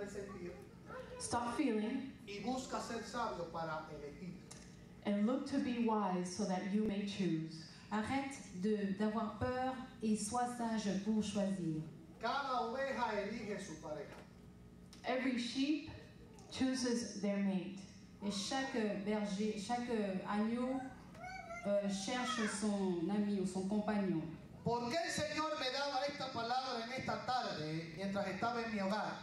de sentir. Stop feeling Y busca ser sabio para elegir. and look to be wise so that you may choose. Arrête d'avoir peur et sois sage pour choisir. Cada oveja elige su pareja. Every sheep chooses their mate. Et chaque berger, chaque agneau cherche son ami ou son compagnon. ¿Por qué el Señor me daba esta palabra en esta tarde mientras estaba en mi hogar?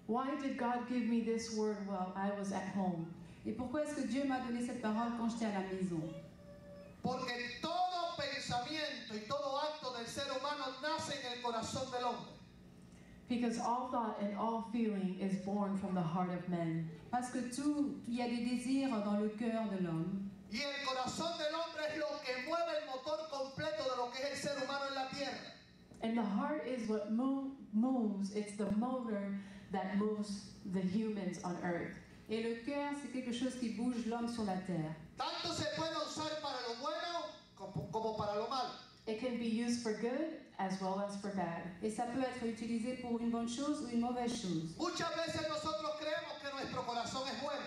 Why did God give me this word while I was at home? Et pourquoi est-ce que Dieu m'a donné cette parole quand j'étais à la maison? Porque todo pensamiento y todo acto del ser humano nace en el corazón del hombre. Because all thought and all feeling is born from the heart of men. Parce que il y a des désirs dans le cœur de l'homme. Y el corazón del hombre es lo que mueve el motor completo de lo que es el ser humano en la tierra. And the heart is what moves, it's the motor that moves the humans on earth. Et le cœur, c'est quelque chose qui bouge l'homme sur la terre. Tanto se puede usar para lo bueno como para lo malo. It can be used for good as well as for bad. Et ça peut être utilisé pour une bonne chose ou une mauvaise chose. Muchas veces nosotros creemos que nuestro corazón es bueno.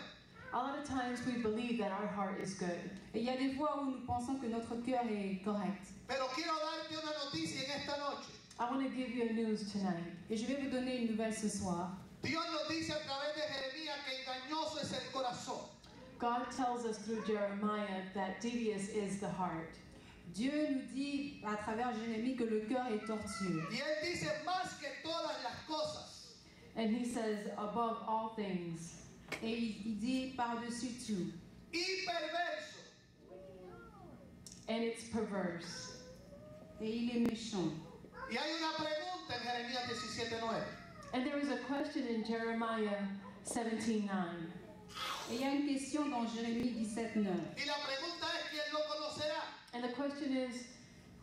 A lot of times we believe that our heart is good. Et il y a des fois où nous pensons que notre cœur est correct. Pero quiero darte una noticia en esta noche. I want to give you a news tonight. Et je vais vous donner une nouvelle ce soir. Dios nos dice a través de Jeremías que engañoso es el corazón. God tells us through Jeremiah that devious is the heart. Dieu nous dit à travers Jérémie que le cœur est tortueux. Y él dice más que todas las cosas. And he says, above all things. Et il dit par-dessus tout. Y perverso. And it's perverse. Et il est méchant. Y hay una pregunta en Jeremías 17:9. And there is a question in Jeremiah 17:9. Et il y a une question dans Jérémie 17:9. Y la pregunta es ¿quién lo conocerá? And the question is,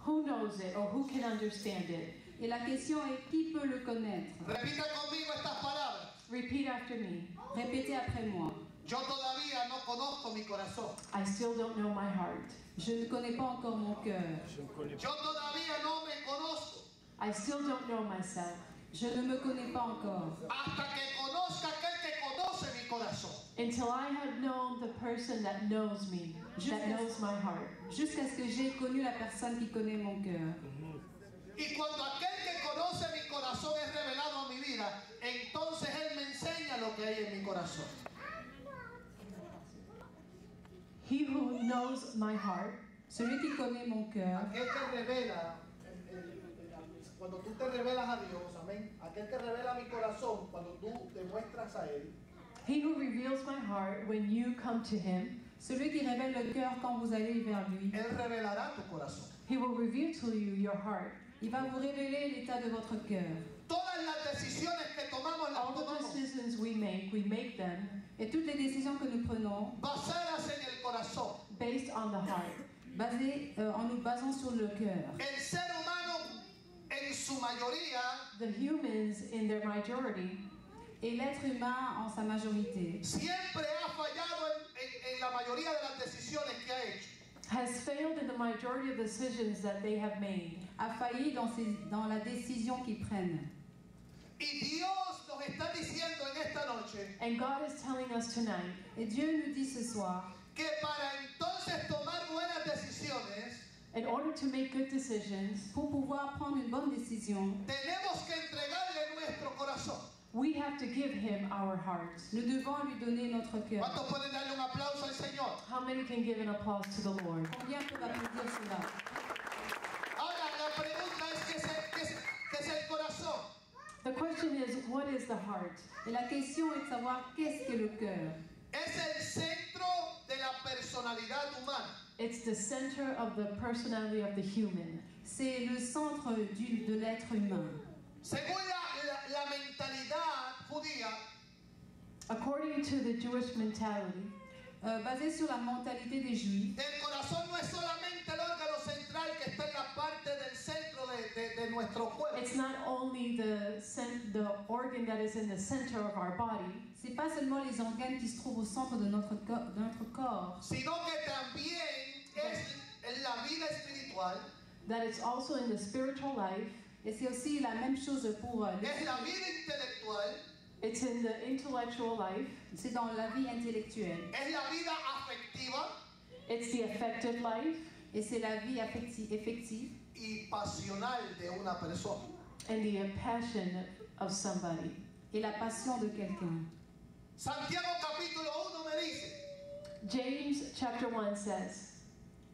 who knows it or who can understand it? Et la question est qui peut le connaître? Repita conmigo estas palabras. Repeat after me. Répétez après moi. Yo todavía no conozco mi corazón. I still don't know my heart. Je ne connais pas encore mon cœur. Yo todavía no me conozco. I still don't know myself. Je ne me connais pas encore. Hasta que conozca aquel que conoce mi corazón. Until I have known the person that knows me, that knows my heart. Jusqu'à ce que j'ai connu la personne qui connaît mon cœur. Y cuando aquel que conoce mi corazón es revelado a mi vida, entonces él me enseña lo que hay en mi corazón. He who knows my heart, celui qui connaît mon cœur, aquel que revela, cuando tú te revelas a Dios, amén, aquel que revela mi corazón, cuando tú te muestras a él, he who reveals my heart when you come to him, celui qui révèle le cœur quand vous allez vers lui, él revelará tu corazón. he will reveal to you your heart. Il va vous révéler l'état de votre cœur. Todas las decisiones que tomamos las All the tomamos decisions we make them Et toutes les décisions que nous prenons, basadas en el corazón. based on the heart. en nous basant sur le cœur. El ser humano en su mayoría The humans in their majority Et l'être humain en sa majorité siempre ha fallado en la mayoría de las decisiones que ha hecho. has failed in the majority of decisions that they have made. a failli dans la décision qu'ils prennent. Y Dios nos está diciendo en esta noche And God is telling us tonight Et Dieu nous dit ce soir que para entonces tomar buenas decisiones in order to make good decisions, pour pouvoir prendre une bonne décision, tenemos que entregarle nuestro corazón. we have to give Him our hearts. nous devons lui donner notre cœur. ¿Cuántos pueden darle un aplauso al Señor? How many can give an applause to the Lord? Combien peuvent applaudir cela? Ahora la pregunta es ¿qué es el corazón? The question is, what is the heart? Et la question est de savoir qu'est-ce que le cœur. Es el centro de la personalidad humana. It's the center of the personality of the human. C'est le centre de l'être humain. Según la mentalidad judía, According to the Jewish mentality, basé sur la mentalité des Juifs, el corazón no es solamente el órgano central que está en la parte del centro de nuestro cuerpo. it's not only the organ that is in the center of our body, c'est pas seulement les organes qui se trouvent au centre de notre corps, Sino que también es la vida espiritual, that it's also in the spiritual life, et c'est aussi la même chose pour es la vida intelectual, It's in the intellectual life. C'est dans la vie intellectuelle. Es la vida afectiva It's the affective life Et c'est la vie effective y pasional de una persona. and the passion of somebody. et la passion de quelqu'un. Santiago capítulo 1 me dice James chapter 1 says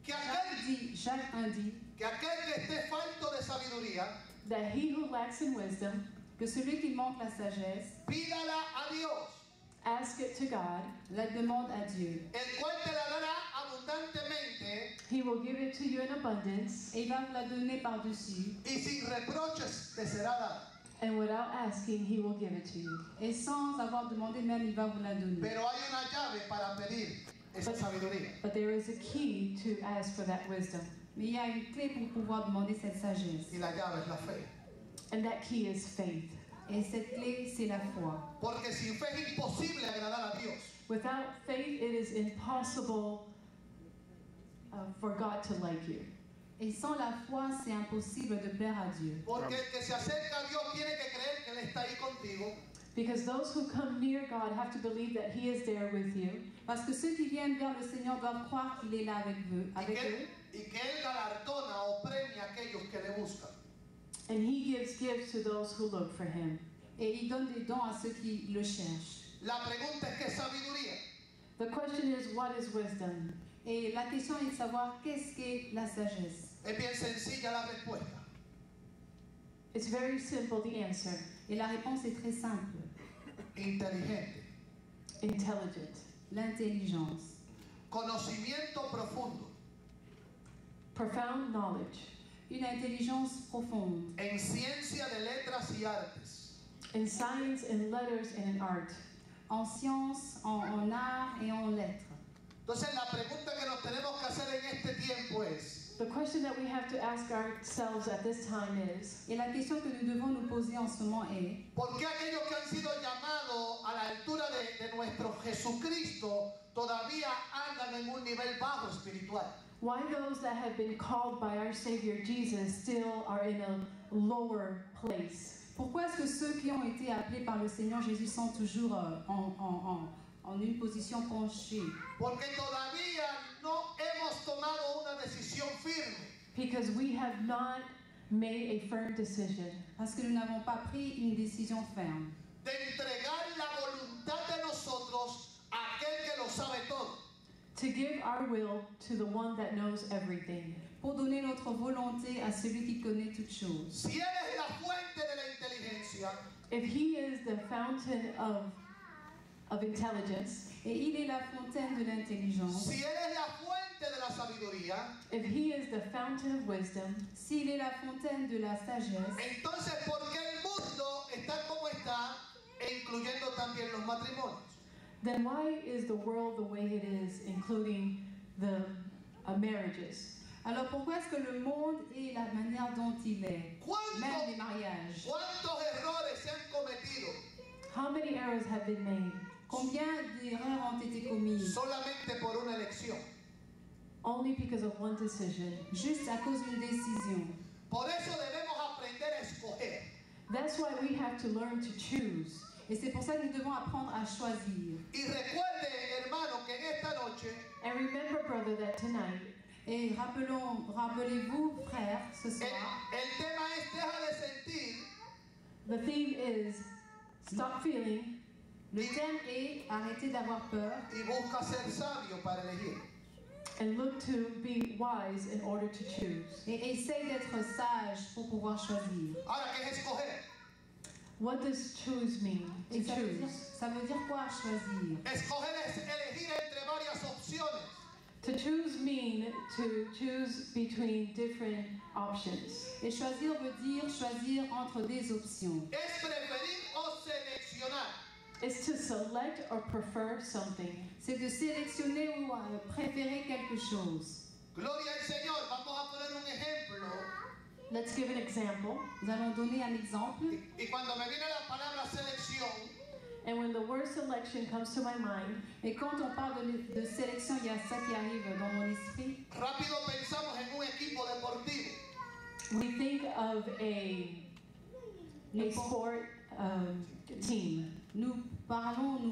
que aquel Jacques 1 dit que esté falto de sabiduría, that he who lacks in wisdom, que celui qui manque la sagesse, pídala a Dios, ask it to God, la demande à Dieu. el cual te la dará abundantemente he will give it to you in abundance, Et il va vous la donner par-dessus. y sin reproches te será dada. and without asking, he will give it to you. Et sans avoir demandé même, il va vous la donner. Pero hay una llave para pedir esa sabiduría. But there is a key to ask for that wisdom, Mais il y a une clé pour pouvoir demander cette sagesse. Y la llave es la fe. and that key is faith. Et cette clé, c'est la foi. Porque sin fe es imposible agradar a Dios. Without faith, it is impossible for God to like you. Et sans la foi, c'est impossible de plaire à Dieu. Porque el que se acerca a Dios tiene que creer que Él está ahí contigo Because those who come near God have to believe that He is there with you, Parce que ceux qui viennent vers le Seigneur doivent croire qu'il est là avec eux. y que Él galardona o premia a aquellos que le buscan. and He gives gifts to those who look for Him. Et il donne des dons à ceux qui le cherchent. La pregunta es: ¿qué es sabiduría? The question is, what is wisdom? Et la question est de savoir qu'est-ce qu'est la sagesse. Es bien sencilla la respuesta. It's very simple, the answer. Et la réponse est très simple. Inteligente, Intelligent, L'intelligence. conocimiento profundo profound knowledge, Une intelligence profonde. en ciencia de letras y artes, in science, in letters, and in art. En sciences, en art et en lettres. Entonces la pregunta que nos tenemos que hacer en este tiempo es: The question that we have to ask ourselves at this time is, Et la question que nous devons nous poser en ce moment est: ¿por qué aquellos que han sido llamados a la altura de nuestro Jesucristo todavía andan en un nivel bajo espiritual? why those that have been called by our Savior Jesus still are in a lower place? Pourquoi est-ce que ceux qui ont été appelés par le Seigneur Jésus sont toujours en une position penchée? Porque todavía no hemos tomado una decisión firme Because we have not made a firm decision Parce que nous n'avons pas pris une décision ferme de entregar la voluntad de nosotros a aquel que lo sabe todo. to give our will to the one that knows everything. pour donner notre volonté à celui qui connaît toutes choses. Si Él es la fuente de la inteligencia, If He is the fountain of intelligence, Et il est la fontaine de l'intelligence. si Él es la fuente de la sabiduría, if He is the fountain of wisdom, S'il est la fontaine de la sagesse, entonces ¿por qué el mundo está como está, e incluyendo también los matrimonios? then why is the world the way it is, including the marriages? alors pourquoi est-ce que le monde est la manière dont il est? Même les ¿Cuántos, mariages. cuántos errores se han cometido How many errors have been made? Combien d'erreurs ont été commises solamente por una elección? Only because of one decision. juste à cause d'une décision. Por eso debemos aprender a escoger. That's why we have to learn to choose. Et c'est pour ça que nous devons apprendre à choisir. Y recuerde, hermano, que en esta noche And remember, brother, that tonight, Et rappelez-vous, frères, ce soir, el tema es deja de sentir the theme is stop feeling le thème est arrêter d'avoir peur y busca ser sabio para elegir. and look to be wise in order to choose. et essaye d'être sage pour pouvoir choisir. Ahora, ¿qué es escoger? What does choose mean? To Et choose. ça veut dire quoi choisir? Escoger es elegir entre varias opciones. To choose mean to choose between different options. Et choisir veut dire choisir entre des options. Es preferir o seleccionar. It's to select or prefer something. C'est de sélectionner ou préférer quelque chose. Gloria al Señor. Vamos a poner un ejemplo. Let's give an example. Nous allons donner un exemple. Y cuando me viene la palabra selección, And when the word selection comes to my mind, Et quand on parle de sélection, il y a ça qui arrive dans mon esprit. rápido pensamos en un equipo deportivo. we think of a sport, team. Nous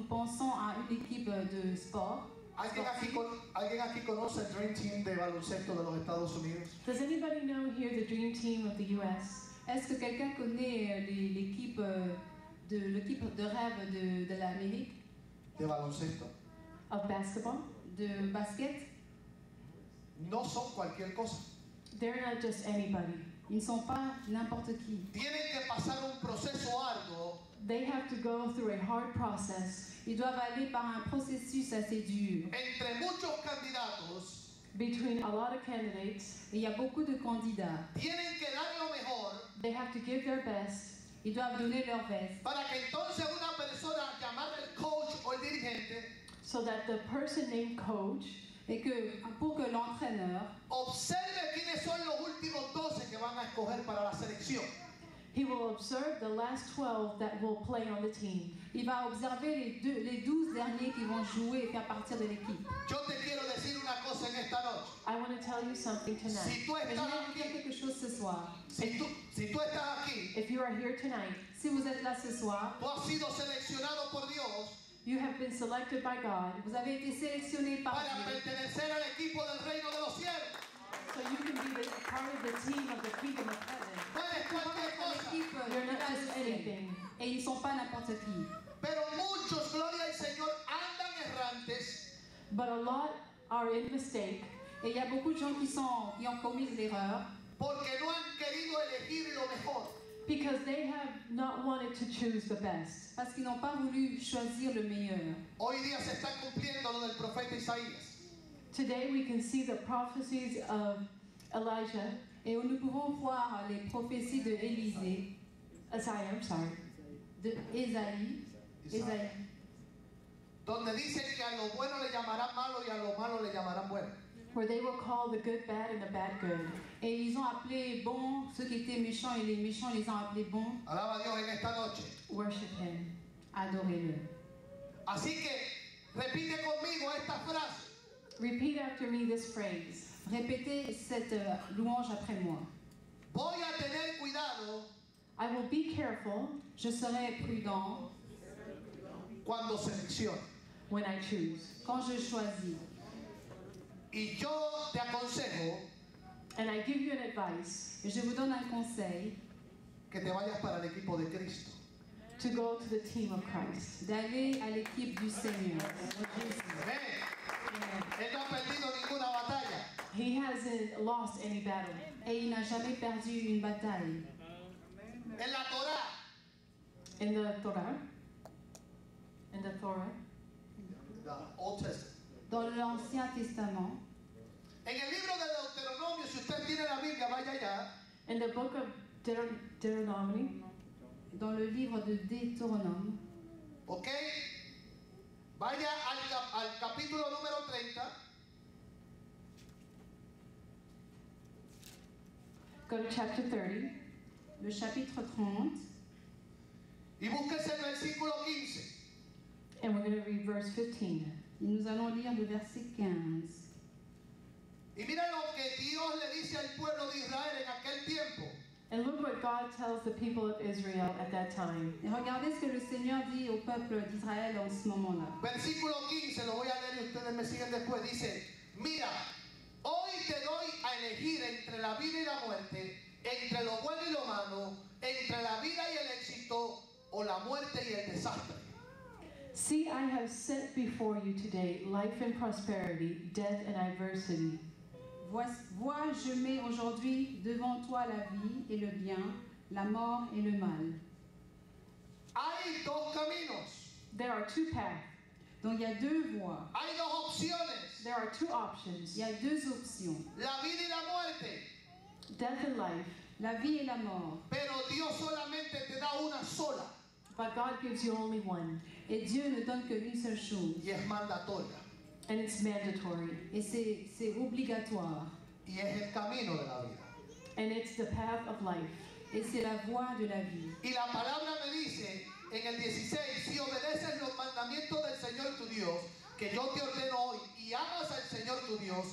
pensons à une équipe de sport. ¿Alguien aquí conoce el Dream Team de baloncesto de los Estados Unidos? Does anybody know here the dream team of the U.S.? Est-ce que quelqu'un connaît l'équipe de rêve de l'Amérique, De baloncesto. Of basketball? de basket? No son cualquier cosa. They're not just anybody. Ils ne sont pas n'importe qui. Tienen que pasar un proceso arduo They have to go through a hard process Ils doivent aller par un processus assez dur. entre muchos candidatos. between a lot of candidates. Et il y a beaucoup de candidats. Tienen que dar lo mejor They have to give their best Ils doivent donner leur veste para que entonces una persona llamada el coach o el dirigente so that the person named coach et que pour que l'entraîneur observe quiénes son los últimos 12 que van a escoger para la selección. he will observe the last 12 that will play on the team. il va observer les 12 derniers qui vont jouer et faire partir de l'équipe. Yo te quiero decir una cosa en esta noche. I want to tell you something tonight. Si tú Mais je estás vais vous dire aquí, quelque chose ce soir. si tú estás aquí, If you are here tonight, Si vous êtes là ce soir, tú has sido seleccionado por Dios you have been selected by God vous avez été sélectionné par para Dieu pertenecer al equipo del reino de los cielos. so you can be part of the team of the kingdom of heaven. No eres cualquier cosa. l'équipe You're not de just la ciel. anything. Et ils ne sont pas n'importe qui. Pero muchos, gloria al Señor, andan errantes But a lot are in mistake Et il y a beaucoup de gens qui ont commis l'erreur porque no han querido elegir lo mejor. because they have not wanted to choose the best. parce qu'ils n'ont pas voulu choisir le meilleur. Hoy día se está cumpliendo lo del profeta Isaías. Today we can see the prophecies of Elijah. Et nous pouvons voir les prophéties de Élisée, de Ésaïe, Donde dice que a lo bueno le llamarán malo y a lo malo le llamarán bueno. Where they will call the good bad and the bad good. Et ils ont appelé bons ceux qui étaient méchants et les méchants les ont appelés bons. Alaba a Dios en esta noche. Worship Him. Adorez-le. Así que repite conmigo esta frase. Repeat after me this phrase. Répétez cette louange après moi. Voy a tener cuidado I will be careful Je serai prudent cuando selecciono. when I choose. quand je choisis. Y yo te aconsejo And I give you an advice Et je vous donne un conseil que te vayas para el equipo de Cristo. to go to the team of Christ. d'aller à l'équipe du Seigneur. Amén. Él no ha perdido ninguna batalla. He hasn't lost any battle. Et il n'a jamais perdu une bataille. En la Torá, In the Torah, the Old Testament. Dans l'Ancien Testament, En el libro de Deuteronomio, si usted tiene la Biblia, vaya allá. in the book of Deuteronomy, dans le livre de Deutéronome, ¿Ok? Vaya al capítulo número 30. go to chapter 30, le chapitre 30, Y búsquese el versículo 15. and we're going to read verse 15. et nous allons lire le verset 15. Y mira lo que Dios le dice al pueblo de Israel en aquel tiempo. And look what God tells the people of Israel at that time. Et regardez ce que le Seigneur dit au peuple d'Israël en ce moment-là. Versículo 15, lo voy a leer y ustedes me siguen después. Dice, mira, hoy te doy a elegir entre la vida y la muerte, entre lo bueno y lo malo, entre la vida y el éxito, o la muerte y el desastre. See, I have set before you today life and prosperity, death and adversity. Vois, je mets aujourd'hui devant toi la vie et le bien, la mort et le mal. Hay dos caminos, There are two paths. Donc il y a deux voies, hay dos opciones, There are two options. il y a deux options, la vida y la muerte. Death and life. la vie et la mort. Pero Dios solamente te da una sola But God gives you only one. Et Dieu ne donne qu'une seule chose. y es mandatoria. And it's mandatory. Et c'est obligatoire. Y es el camino de la vida. And it's the path of life. Et c'est la voie de la vie. Y la palabra me dice en el 16, si obedeces los mandamientos del Señor tu Dios, que yo te ordeno hoy, y amas al Señor tu Dios,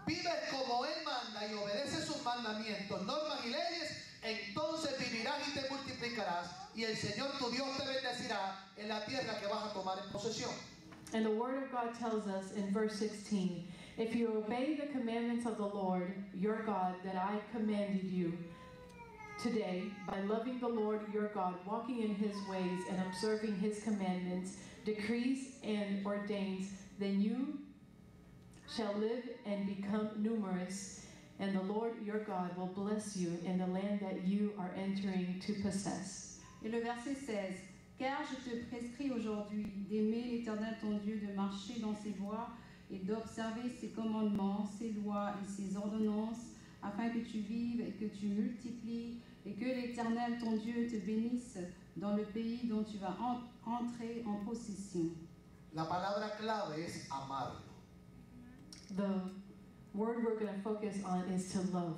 vives como Él manda y obedeces sus mandamientos, normas y leyes, entonces vivirás y te multiplicarás y el Señor tu Dios te bendecirá en la tierra que vas a tomar en posesión. And the Word of God tells us in verse 16, if you obey the commandments of the Lord, your God, that I commanded you today, by loving the Lord your God, walking in his ways and observing his commandments, decrees and ordains, then you shall live and become numerous, and the Lord your God will bless you in the land that you are entering to possess. Et le verset 16. Car je te prescris aujourd'hui d'aimer l'Éternel ton Dieu, de marcher dans ses voies et d'observer ses commandements, ses lois et ses ordonnances, afin que tu vives et que tu multiplies, et que l'Éternel ton Dieu te bénisse dans le pays dont tu vas entrer en possession. La palabra clave es amarlo. The word we're going to focus on is to love.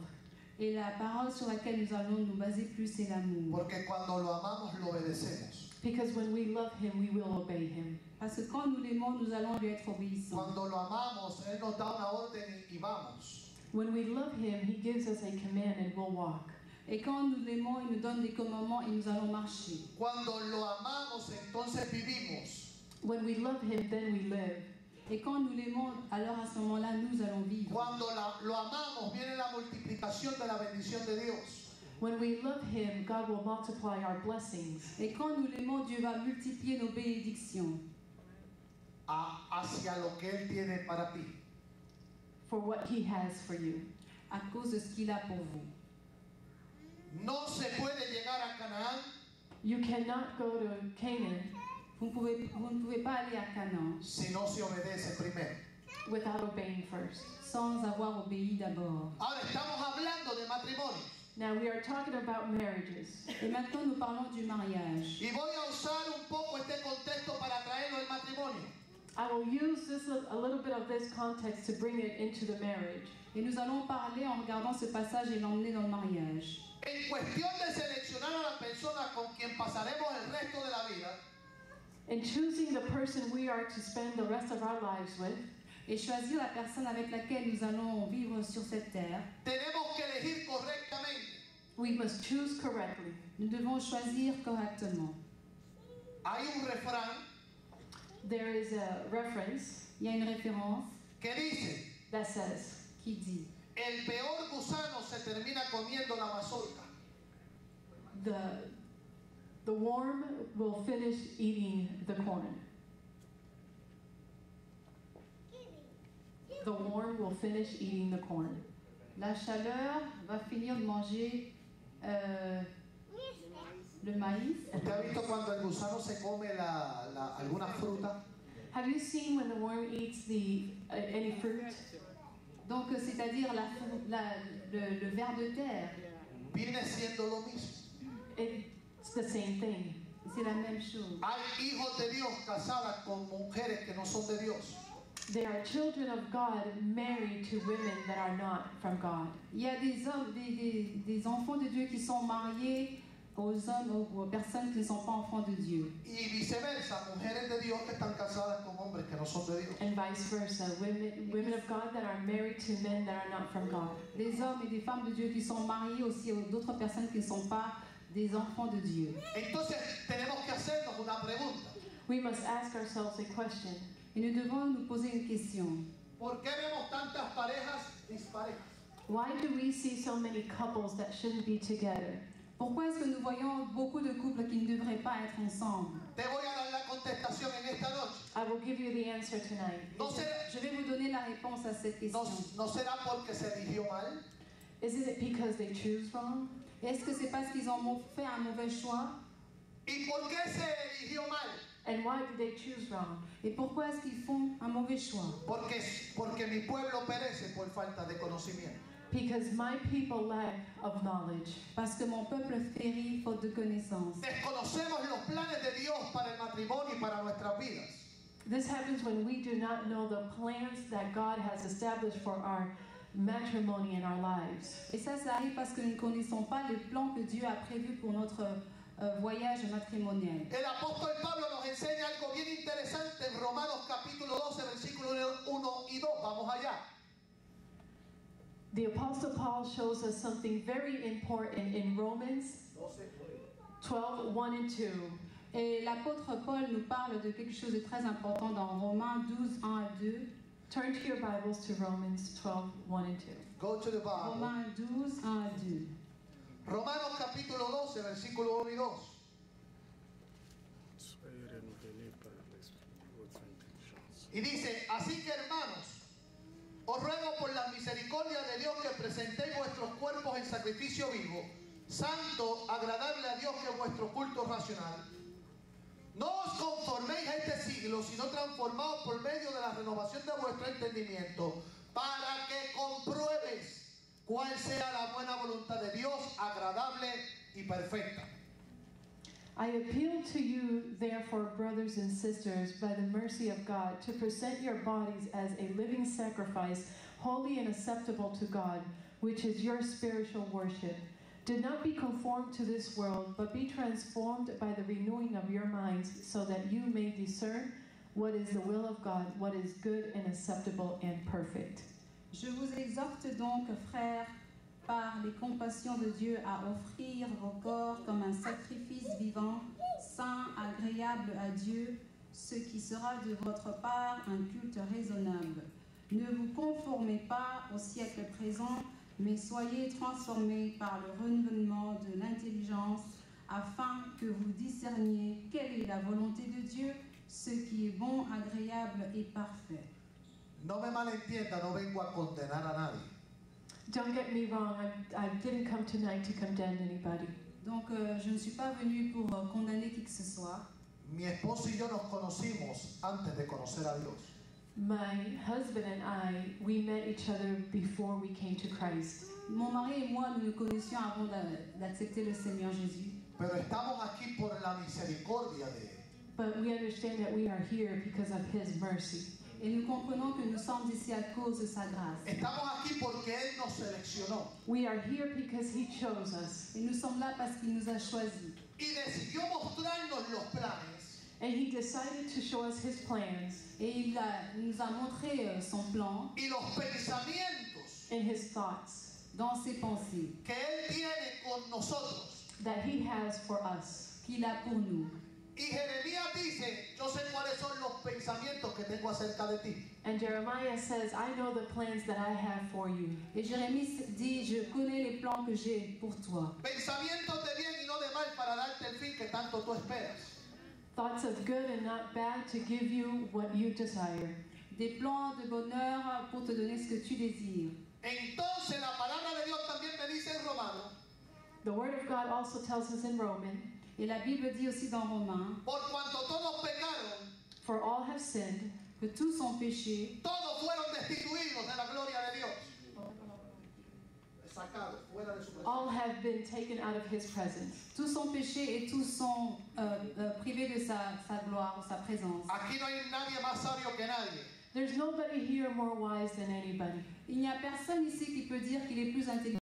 Et la parole sur laquelle nous allons nous baser plus, c'est l'amour. Porque cuando lo amamos, lo obedecemos. Because when we love him, we will obey him. Parce que quand nous l'aimons, nous allons lui être obéissants. Cuando lo amamos, Él nos da una orden y vamos. When we love him, he gives us a command and we'll walk. Et quand nous l'aimons, il nous donne des commandements et nous allons marcher. Cuando lo amamos, entonces vivimos. When we love him, then we live. Et quand nous l'aimons, alors à ce moment-là, nous allons vivre. Cuando lo amamos, viene la multiplicación de la bendición de Dios. When we love him, God will multiply our blessings. Et quand nous l'aimons, Dieu va multiplier nos bénédictions Hacia lo que Él tiene para ti. For what he has for you. à cause de ce qu'il a pour vous. No se puede llegar a Canaán You cannot go to Canaan Vous ne pouvez pas aller à Canaan si no se obedece primero. without obeying first. sans avoir obéi d'abord. Ahora estamos hablando de matrimonio. Now we are talking about marriages. Et maintenant, nous parlons du mariage. Y voy a usar un poco este contexto para traerlo al matrimonio. I will use this a little bit of this context to bring it into the marriage. Et nous allons parler en regardant ce passage et l'emmener dans le mariage. En cuestión de seleccionar a la persona con quien pasaremos el resto de la vida, In choosing the person we are to spend the rest of our lives with, Et choisir la personne avec laquelle nous allons vivre sur cette terre, tenemos que elegir correctamente. we must choose correctly. nous devons choisir correctement. Hay un refrán There is a reference Il y a une référence que dice, that says, qui dit el peor gusano se termina comiendo la mazorca. the worm will finish eating the corn. The worm will finish eating the corn. La chaleur va finir de manger le maïs. ¿Usted ha visto cuando el gusano se come alguna fruta? Have you seen when the worm eats any fruit? Donc, c'est-à-dire le ver de terre. Viene siendo lo mismo. It's the same thing. C'est la même chose. Hay hijos de Dios casadas con mujeres que no son de Dios. They are children of God married to women that are not from God. Il y a des hommes, des enfants de Dieu qui sont mariés aux hommes ou aux personnes qui ne sont pas enfants de Dieu. Y viceversa, mujeres de Dios que están casadas con hombres que no son de Dios. And vice versa, women of God that are married to men that are not from God. Des hommes et des femmes de Dieu qui sont mariés aussi aux d'autres personnes qui ne sont pas des enfants de Dieu. Entonces tenemos que hacernos una pregunta. We must ask ourselves a question. Et nous devons nous poser une question. ¿Por qué vemos tantas parejas disparejas? Why do we see so many couples that shouldn't be together? Pourquoi est-ce que nous voyons beaucoup de couples qui ne devraient pas être ensemble? Te voy a dar la contestación en esta noche. I will give you the answer tonight. No será, Je vais vous donner la réponse à cette question. no será porque se eligió mal. Isn't it because they choose wrong? Est-ce que c'est parce qu'ils ont fait un mauvais choix? ¿Y por qué se eligió mal? And why did they choose wrong? Et pourquoi est-ce qu'ils font un mauvais choix? Porque mi pueblo perece por falta de conocimiento. Because my people lack of knowledge. Parce que mon peuple périt faute de connaissance. Desconocemos los planes de Dios para el matrimonio y para nuestras vidas. This happens when we do not know the plans that God has established for our matrimony in our lives. Et ça arrive parce que nous ne connaissons pas le plan que Dieu a prévu pour notre voyage matrimonial. El apóstol Pablo nos enseña algo bien interesante en Romanos capítulo 12, versículos 1 y 2. Vamos allá. The Apostle Paul shows us something very important in Romans 12, 1 and 2. Et l'apôtre Paul nous parle de quelque chose de très important dans Romains 12, 1 à 2. Turn to your Bibles to Romans 12, 1 and 2. Go to the Bible. Romains 12, 1 à 2. Romanos capítulo 12, versículo 1 y 2. Y dice, así que hermanos, os ruego por la misericordia de Dios que presentéis vuestros cuerpos en sacrificio vivo, santo, agradable a Dios, que es vuestro culto racional. No os conforméis a este siglo, sino transformaos por medio de la renovación de vuestro entendimiento, para que compruebes cuál sea la buena voluntad de Dios, agradable y perfecta. I appeal to you, therefore, brothers and sisters, by the mercy of God, to present your bodies as a living sacrifice, holy and acceptable to God, which is your spiritual worship. Do not be conformed to this world, but be transformed by the renewing of your minds, so that you may discern what is the will of God, what is good and acceptable and perfect. Je vous exhorte donc, frères, par les compassions de Dieu, à offrir vos corps comme un sacrifice vivant, saint, agréable à Dieu, ce qui sera de votre part un culte raisonnable. Ne vous conformez pas au siècle présent, mais soyez transformés par le renouvellement de l'intelligence, afin que vous discerniez quelle est la volonté de Dieu, ce qui est bon, agréable et parfait. No me malentienda, no vengo a condenar a nadie. Don't get me wrong, I didn't come tonight to condemn anybody. Donc, je ne suis pas venue pour condamner qui que ce soit. Mi esposo y yo nos conocimos antes de conocer a Dios. My husband and I, we met each other before we came to Christ. Mon mari et moi, nous nous connaissions avant d'accepter le Seigneur Jésus. Pero estamos aquí por la misericordia de Él. But we understand that we are here because of His mercy. Et nous comprenons que nous sommes ici à cause de sa grâce. Estamos aquí porque Él nos seleccionó We are here because He chose us. Et nous sommes là parce qu'il nous a choisis. y decidió mostrarnos los planes And He decided to show us His plans Et il nous a montré son plan y los pensamientos and His thoughts dans ses pensées que Él tiene con nosotros. that He has for us. qu'il a pour nous. Y Jeremías dice, yo sé cuáles son los pensamientos que tengo acerca de ti. And Jeremiah says, I know the plans that I have for you. Et Jérémie dit, je connais les plans que j'ai pour toi. Pensamientos de bien y no de mal para darte el fin que tanto tú esperas. Thoughts of good and not bad to give you what you desire. Des plans de bonheur pour te donner ce que tu désires. Entonces la palabra de Dios también me dice en Romanos, The Word of God also tells us in Romans, Et la Bible dit aussi dans Romains por cuanto todos pecaron, for all have sinned, que tous ont péché, todos fueron destituidos de la gloria de Dios. Sacados fuera de su presencia. all have been taken out of His presence. tous ont péché et tous sont privés de sa gloire, sa présence. Aquí no hay nadie más sabio que nadie. There's nobody here more wise than anybody. Il n'y a personne ici qui peut dire qu'il est plus intelligent